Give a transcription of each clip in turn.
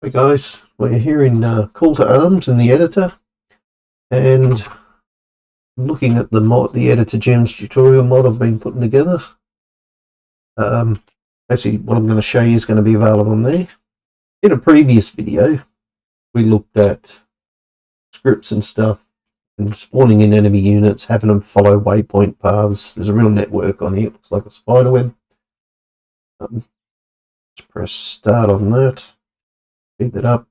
Hey guys, we're here in Call to Arms in the editor, and looking at the mod, the editor gems tutorial mod I've been putting together. Basically, what I'm going to show you is going to be available on there. In a previous video, we looked at scripts and stuff, and spawning in enemy units, having them follow waypoint paths. There's a real network on here. It looks like a spider web. Let's press start on that. Speed that up.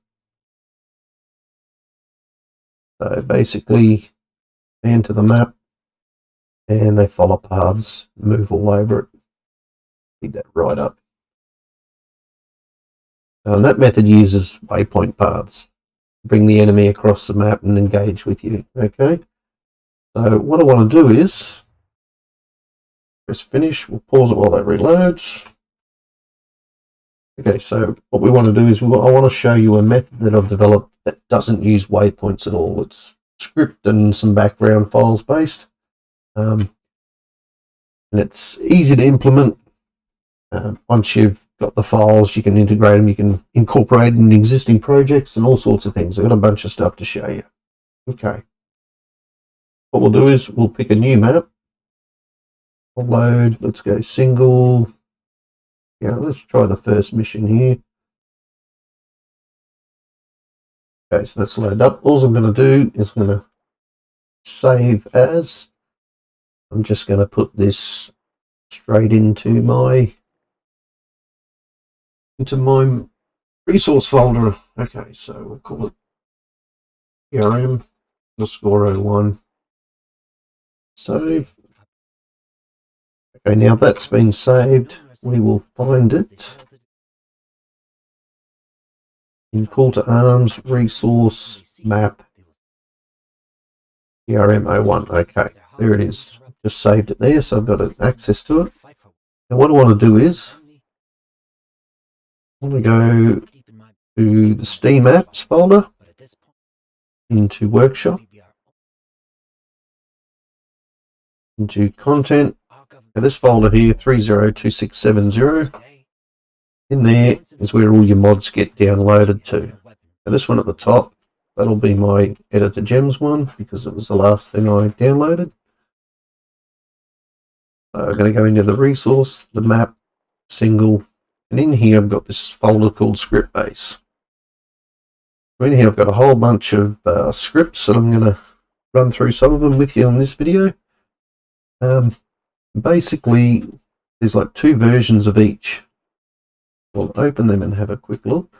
So basically, enter the map, and they follow paths, move all over it. Speed that right up. And that method uses waypoint paths. Bring the enemy across the map and engage with you. Okay. So what I want to do is press finish. We'll pause it while that reloads. Okay, so what we want to do is I want to show you a method that I've developed that doesn't use waypoints at all. It's script and some background files based. And it's easy to implement. Once you've got the files, you can integrate them, you can incorporate them in existing projects and all sorts of things. I've got a bunch of stuff to show you. Okay. What we'll do is we'll pick a new map. We'll load, let's go single. Yeah, let's try the first mission here. Okay, so that's loaded up. All I'm going to do is I'm going to save as. I'm just going to put this straight into my resource folder. Okay, so we'll call it PRM_01. Save. Okay, now that's been saved. We will find it in Call to Arms, Resource, Map, PRM01. Okay, there it is. Just saved it there, so I've got access to it. Now what I want to do is I want to go to the Steam Apps folder, into Workshop, into Content. Now this folder here, 302670, in there is where all your mods get downloaded to. Now this one at the top, that'll be my editor gems one, because it was the last thing I downloaded. So I'm going to go into the resource, the map, single, and in here I've got this folder called script base. So in here I've got a whole bunch of scripts, and I'm going to run through some of them with you on this video. Basically, there's like two versions of each. We'll open them and have a quick look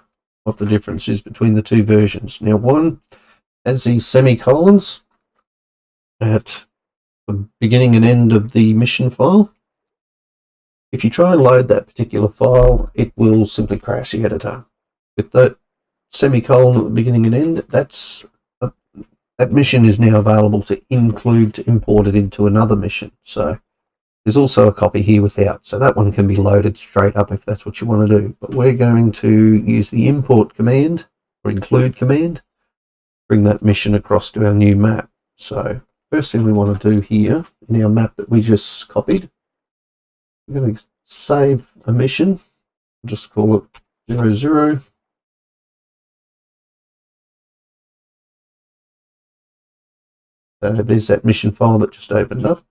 what the difference is between the two versions. Now, one has these semicolons at the beginning and end of the mission file. If you try and load that particular file, it will simply crash the editor. With that semicolon at the beginning and end, that mission is now available to import it into another mission. So there's also a copy here without, so that one can be loaded straight up if that's what you want to do. But we're going to use the import command or include command, bring that mission across to our new map. So first thing we want to do here in our map that we just copied, we're going to save a mission. We'll just call it 00. So there's that mission file that just opened up.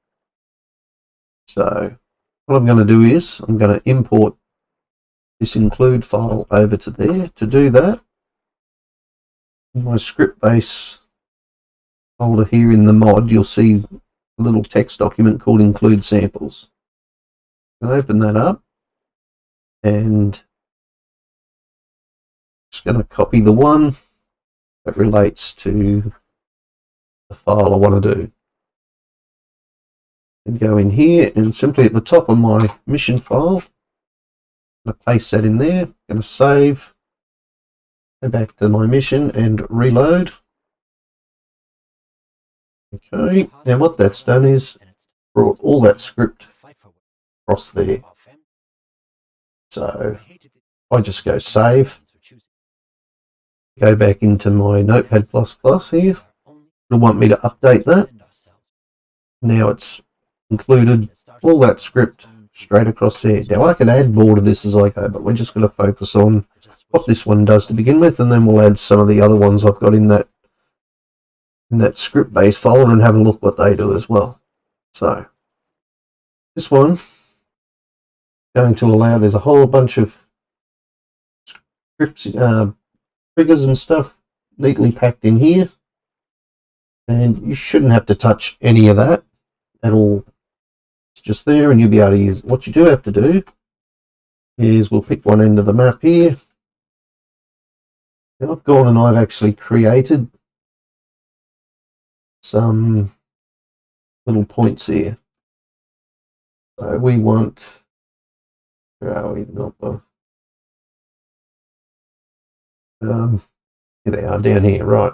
So what I'm going to do is I'm going to import this include file over to there. To do that, in my script base folder here in the mod, you'll see a little text document called include samples. I'm going to open that up, and just going to copy the one that relates to the file I want to do. And go in here, and simply at the top of my mission file, I'm going to paste that in there. I'm going to save, go back to my mission and reload. Okay, now what that's done is brought all that script across there. So I just go save, go back into my Notepad++ here. It'll want me to update that. Now it's included all that script straight across there. Now I can add more to this as I go, but we're just going to focus on what this one does to begin with, and then we'll add some of the other ones I've got in that script base folder and have a look what they do as well. So this one going to allow, there's a whole bunch of scripts, triggers and stuff neatly packed in here, and you shouldn't have to touch any of that at all. It's just there and you'll be able to use it. What you do have to do is we'll pick one end of the map here. Now I've gone and I've actually created some little points here. So we want, where are we? Not the, here they are down here, right.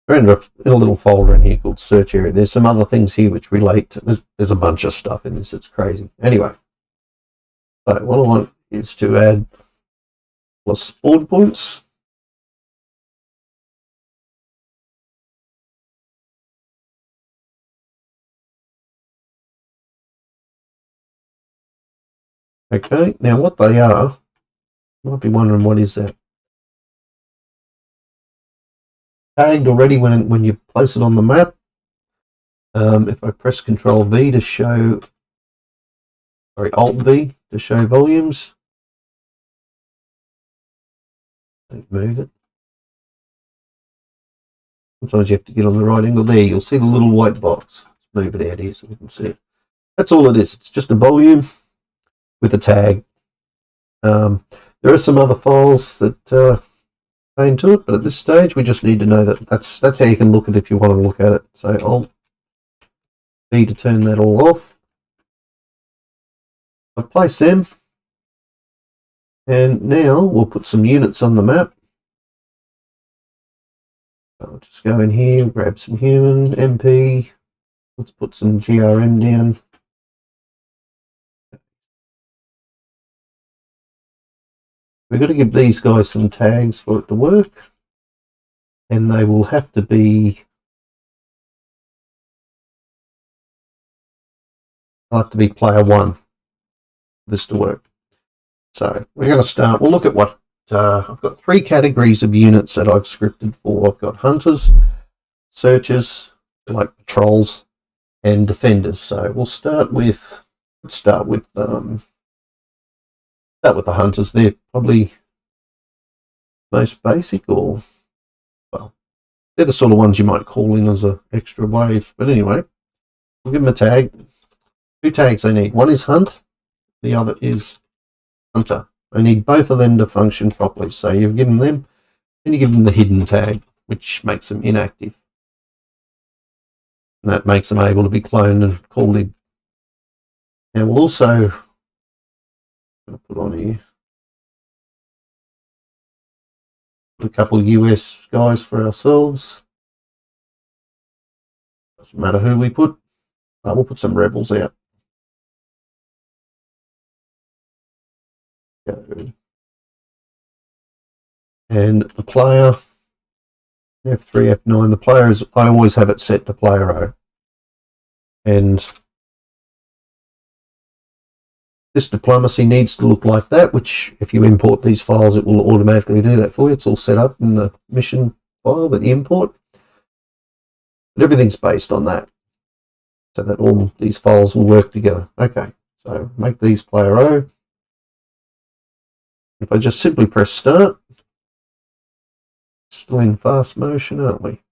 We're in a little folder in here called search area. There's some other things here which relate to, there's a bunch of stuff in this, it's crazy. Anyway, so what I want is to add plus spawn points. Okay, now what they are, you might be wondering what is that? Tagged already when you place it on the map. If I press Control V to show, sorry, Alt V to show volumes. Don't move it. Sometimes you have to get on the right angle. There, you'll see the little white box. Let's move it out here so we can see it. That's all it is. It's just a volume with a tag. There are some other files that pertain to it, but at this stage we just need to know that that's how you can look at it if you want to look at it. So Alt V to turn that all off. I'll place them, and now we'll put some units on the map. I'll just go in here, grab some human, MP. Let's put some GRM down. We've got to give these guys some tags for it to work, and they will have to be, they'll have to be player 1 for this to work. So we're going to start, we'll look at what, I've got 3 categories of units that I've scripted for. I've got hunters, searchers, like patrols, and defenders. So we'll start with, the hunters. They're probably most basic, or, well, they're the sort of ones you might call in as an extra wave. But anyway, we'll give them a tag. 2 tags they need. One is hunt, the other is hunter. I need both of them to function properly. So you've given them, and you give them the hidden tag, which makes them inactive. And that makes them able to be cloned and called in. And we'll also put on here a couple of US guys for ourselves. Doesn't matter who we put. We'll put some rebels out. And the player, F3, F9, the player is, I always have it set to player 0. And this diplomacy needs to look like that, which if you import these files, it will automatically do that for you. It's all set up in the mission file that you import. But everything's based on that, so that all these files will work together. Okay, so make these player 0. If I just simply press start, still in fast motion, aren't we?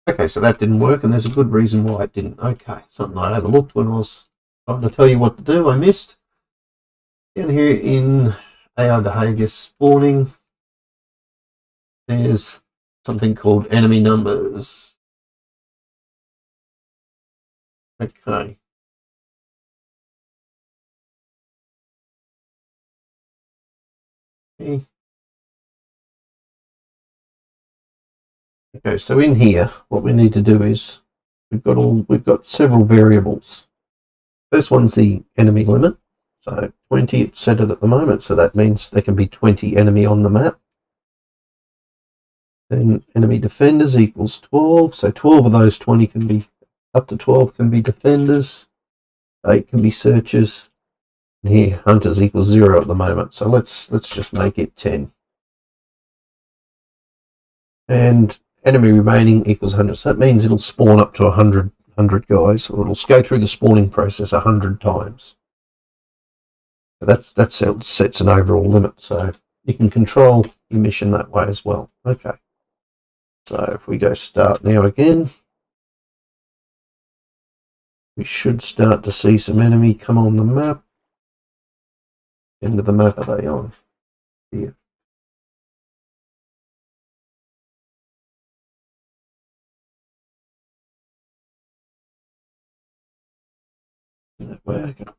Okay, so that didn't work, and there's a good reason why it didn't. Okay, something I overlooked when I was trying to tell you what to do, I missed. Down here in AR behaviour spawning, there's something called enemy numbers. Okay. Okay, so in here, what we need to do is we've got several variables. First one's the enemy limit. So 20, it's set it at the moment, so that means there can be 20 enemy on the map. Then enemy defenders equals 12. So 12 of those 20 can be, up to 12 can be defenders. 8 can be searchers. And here, hunters equals 0 at the moment. So let's just make it 10. And enemy remaining equals 100. So that means it'll spawn up to 100 guys, or it'll go through the spawning process 100 times. That sets an overall limit, so you can control your mission that way as well. Okay, so if we go start now again, we should start to see some enemy come on the map. End of the map are they on? Here. That way I can.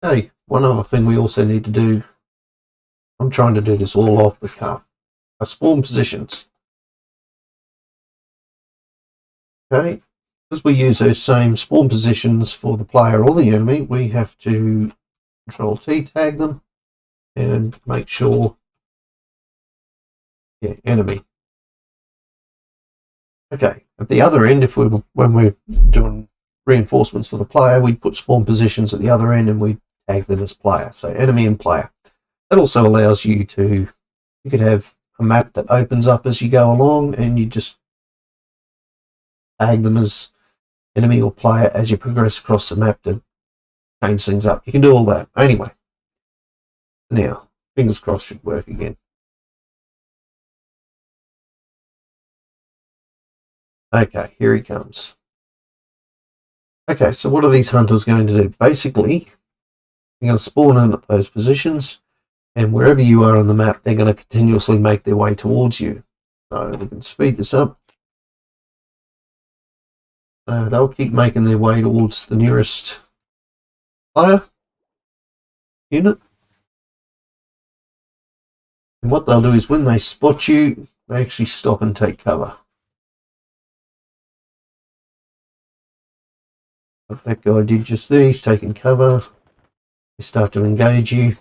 Hey, one other thing we also need to do, I'm trying to do this all off the cuff, are spawn positions. Okay, because we use those same spawn positions for the player or the enemy, we have to Control T, tag them, and make sure, yeah, enemy. Okay, at the other end, when we're doing reinforcements for the player, we'd put spawn positions at the other end and we'd tag them as player. So enemy and player. That also allows you could have a map that opens up as you go along and you just tag them as enemy or player as you progress across the map to change things up. You can do all that. Anyway, now, fingers crossed should work again. Okay, here he comes. Okay, so what are these hunters going to do? Basically, you're going to spawn in at those positions, and wherever you are on the map, they're going to continuously make their way towards you. So we can speed this up. They'll keep making their way towards the nearest player unit. And what they'll do is when they spot you, they actually stop and take cover. Like that guy did just there, he's taking cover. They start to engage you.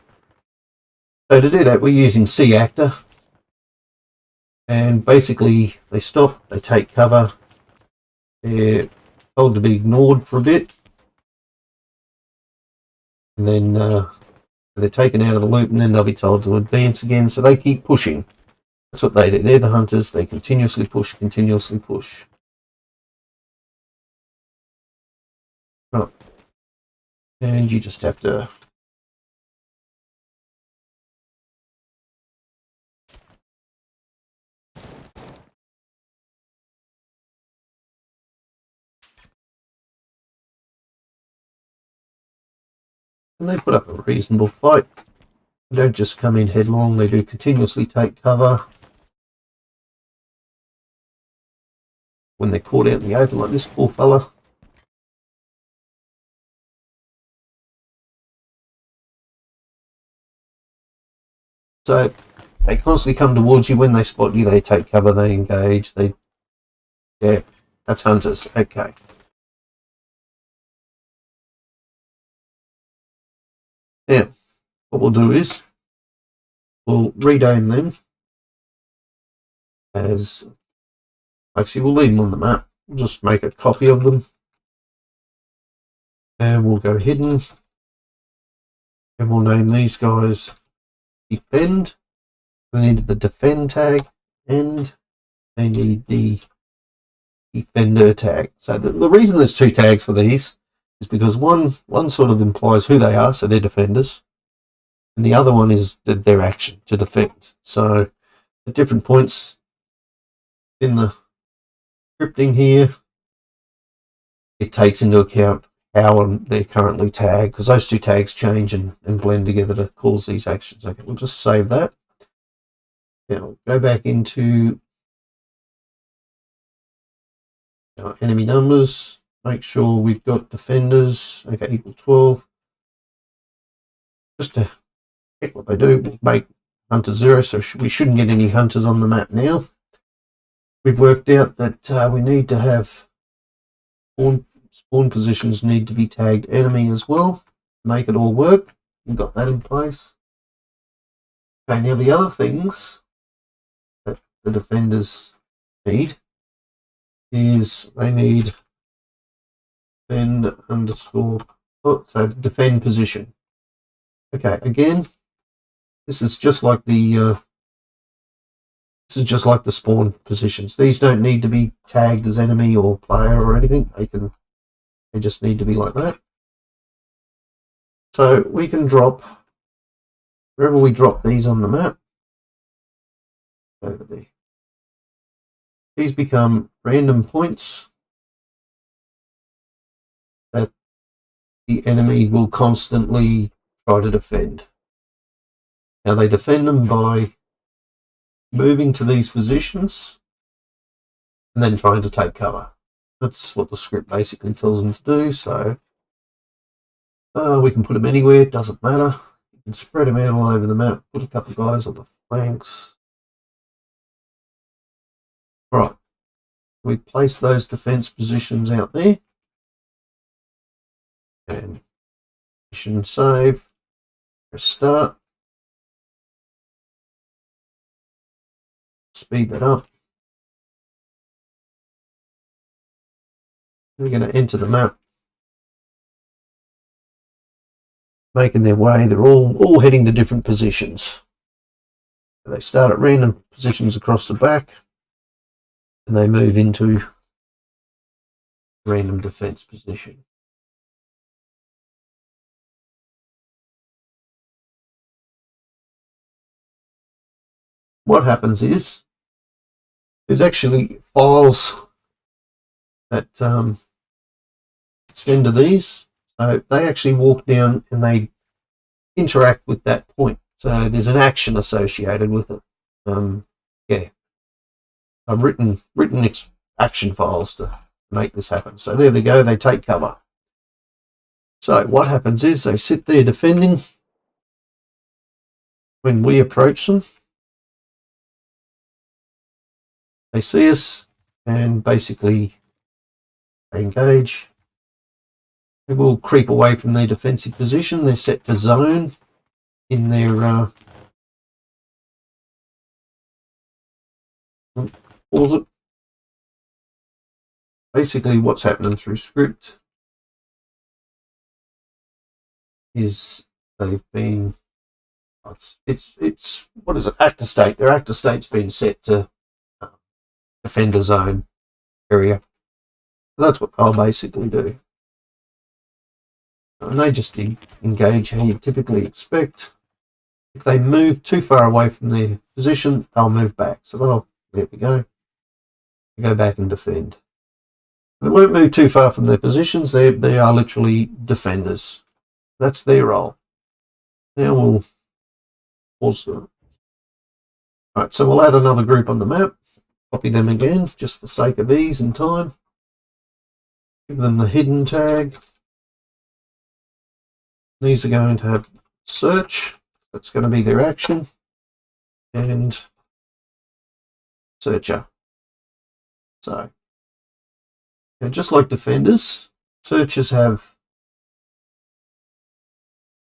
So to do that, we're using C actor. And basically, they stop, they take cover. They're told to be ignored for a bit. And then they're taken out of the loop, and then they'll be told to advance again. So they keep pushing. That's what they do. They're the hunters. They continuously push, continuously push. Right. And you just have to... And they put up a reasonable fight. They don't just come in headlong. They do continuously take cover. When they're caught out in the open like this poor fella. So they constantly come towards you. When they spot you, they take cover, they engage, yeah, that's hunters. Okay. Now, what we'll do is we'll rename them as, actually we'll leave them on the map. We'll just make a copy of them. And we'll go hidden. And we'll name these guys defend. They need the defend tag and they need the defender tag. So the reason there's two tags for these is because one sort of implies who they are, so they're defenders, and the other one is their action to defend. So at different points in the scripting here, it takes into account how they're currently tagged, because those two tags change and blend together to cause these actions. Okay, we'll just save that. Now go back into our enemy numbers, make sure we've got defenders, okay, equal 12. Just to check what they do, we'll make hunter 0, so we shouldn't get any hunters on the map now. We've worked out that we need to have spawn positions need to be tagged enemy as well, make it all work. we've got that in place. Okay, now the other things that the defenders need is they need defend underscore, so defend position. Okay, again, this is just like the spawn positions. These don't need to be tagged as enemy or player or anything. They just need to be like that. So we can drop, wherever we drop these on the map, over there. These become random points that the enemy will constantly try to defend. Now they defend them by moving to these positions and then trying to take cover. That's what the script basically tells them to do. So we can put them anywhere, it doesn't matter. You can spread them out all over the map, put a couple of guys on the flanks. Right, we place those defense positions out there. And mission save, press start. Speed that up. We're going to enter the map. Making their way, they're all heading to different positions. They start at random positions across the back and they move into random defense position. What happens is there's actually files that extend to these. So they actually walk down and they interact with that point. So there's an action associated with it. Yeah, I've written action files to make this happen. So there they go. They take cover. So what happens is they sit there defending. When we approach them, they see us and basically they engage. They will creep away from their defensive position. They're set to zone in their pause it. Basically what's happening through script is they've been it's what is it, actor state. Their actor state's been set to defender zone area. So that's what they'll basically do. And they just engage how you typically expect. If they move too far away from their position, they'll move back. So there we go. They go back and defend. They won't move too far from their positions. They are literally defenders. That's their role. Now we'll pause them. Right, so we'll add another group on the map. Copy them again, just for sake of ease and time. Give them the hidden tag. These are going to have search. That's going to be their action. And searcher. So, just like defenders, searchers have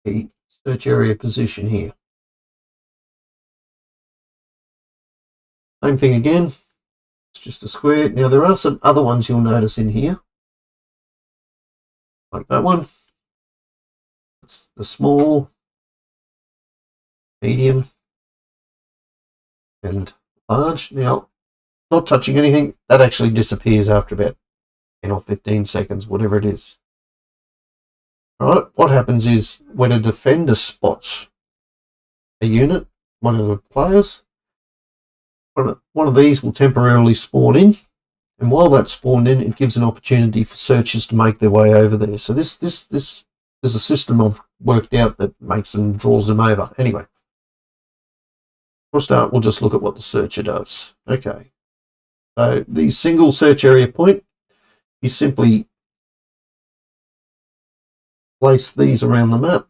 the search area position here. Same thing again. It's just a square. Now there are some other ones you'll notice in here. Like that one. It's the small, medium, and large. Now, not touching anything, that actually disappears after about 10 or 15 seconds, whatever it is. Alright, what happens is when a defender spots a unit, one of the players, one of these will temporarily spawn in, and while that's spawned in, it gives an opportunity for searchers to make their way over there. So this there's a system I've worked out that makes them, draws them over. Anyway, for a start, we'll just look at what the searcher does. Okay, so the single search area point, you simply place these around the map.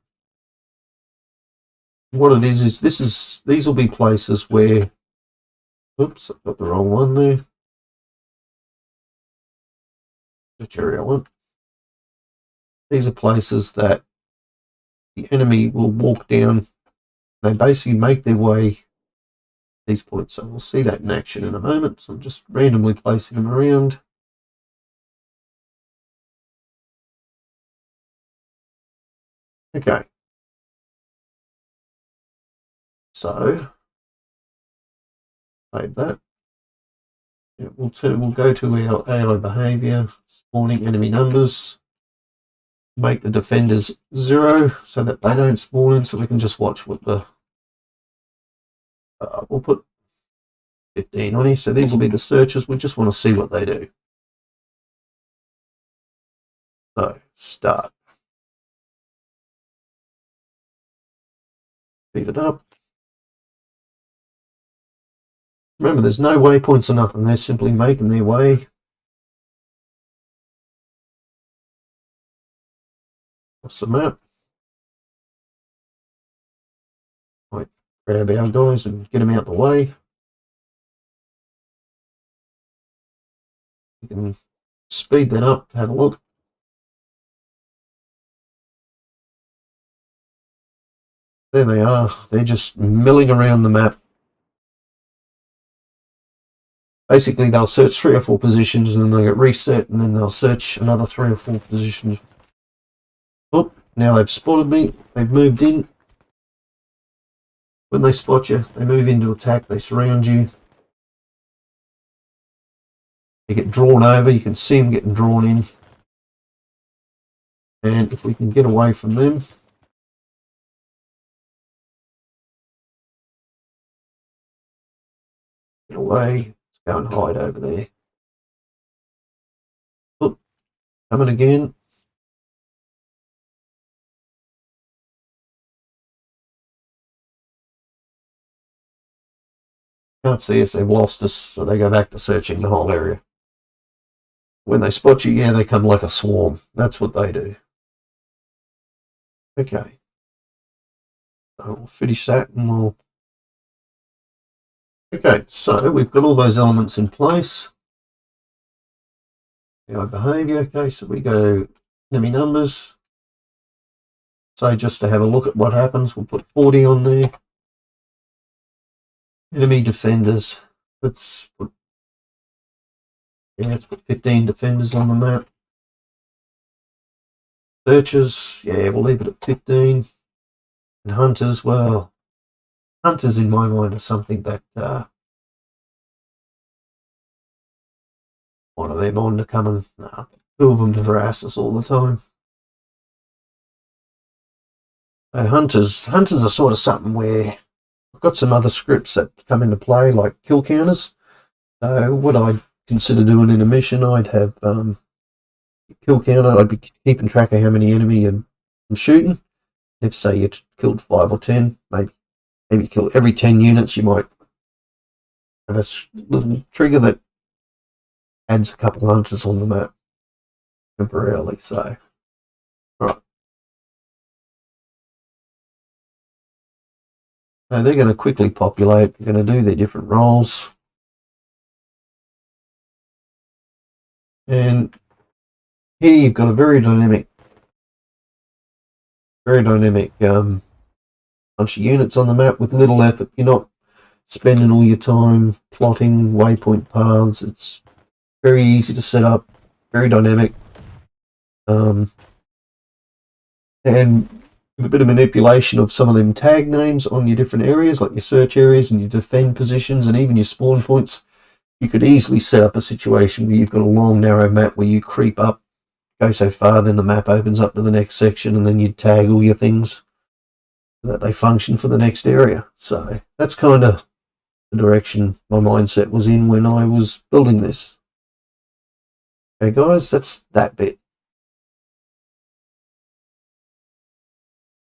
What it is these will be places where, oops, I've got the wrong one there. Search area one. These are places that the enemy will walk down. They basically make their way these points. So we'll see that in action in a moment. So I'm just randomly placing them around. Okay. So save that. Yeah, we'll go to our AI behaviour, spawning enemy numbers. Make the defenders 0 so that they don't spawn in, so we can just watch what the we'll put 15 on here. So these will be the searchers. We just want to see what they do. So start. Speed it up. Remember, there's no waypoints or nothing. They're simply making their way. What's the map? Might grab our guys and get them out the way. You can speed that up, have a look. There they are. They're just milling around the map. Basically, they'll search 3 or 4 positions and then they'll get reset, and then they'll search another 3 or 4 positions. Oh, now they've spotted me. They've moved in. When they spot you, they move into attack. They surround you. They get drawn over. You can see them getting drawn in. And if we can get away from them, get away. Let's go and hide over there. Oh, coming again. Can't see us. They've lost us, so they go back to searching the whole area. When they spot you, yeah, they come like a swarm. That's what they do. Okay. So we'll finish that and we'll... Okay, so we've got all those elements in place. Our behaviour, okay, so we go enemy numbers. So just to have a look at what happens, we'll put 40 on there. Enemy defenders. Let's put 15 defenders on the map. Searchers, yeah, we'll leave it at 15. And hunters, well, hunters in my mind are something that one of them on to come and 2 of them to harass us all the time. So hunters are sort of something where I've got some other scripts that come into play, like kill counters. So what I'd consider doing in a mission, I'd have kill counter. I'd be keeping track of how many enemy I'm shooting. If say you killed 5 or 10, maybe kill every 10 units, you might have a little trigger that adds a couple hunters on the map temporarily. So, right. So they're going to quickly populate. They're going to do their different roles. And here you've got a very dynamic bunch of units on the map with little effort. You're not spending all your time plotting waypoint paths. It's very easy to set up, very dynamic, and with a bit of manipulation of some of them tag names on your different areas, like your search areas and your defend positions and even your spawn points, you could easily set up a situation where you've got a long, narrow map where you creep up, go so far, then the map opens up to the next section, and then you tag all your things so that they function for the next area. So that's kind of the direction my mindset was in when I was building this. Okay, guys, that's that bit.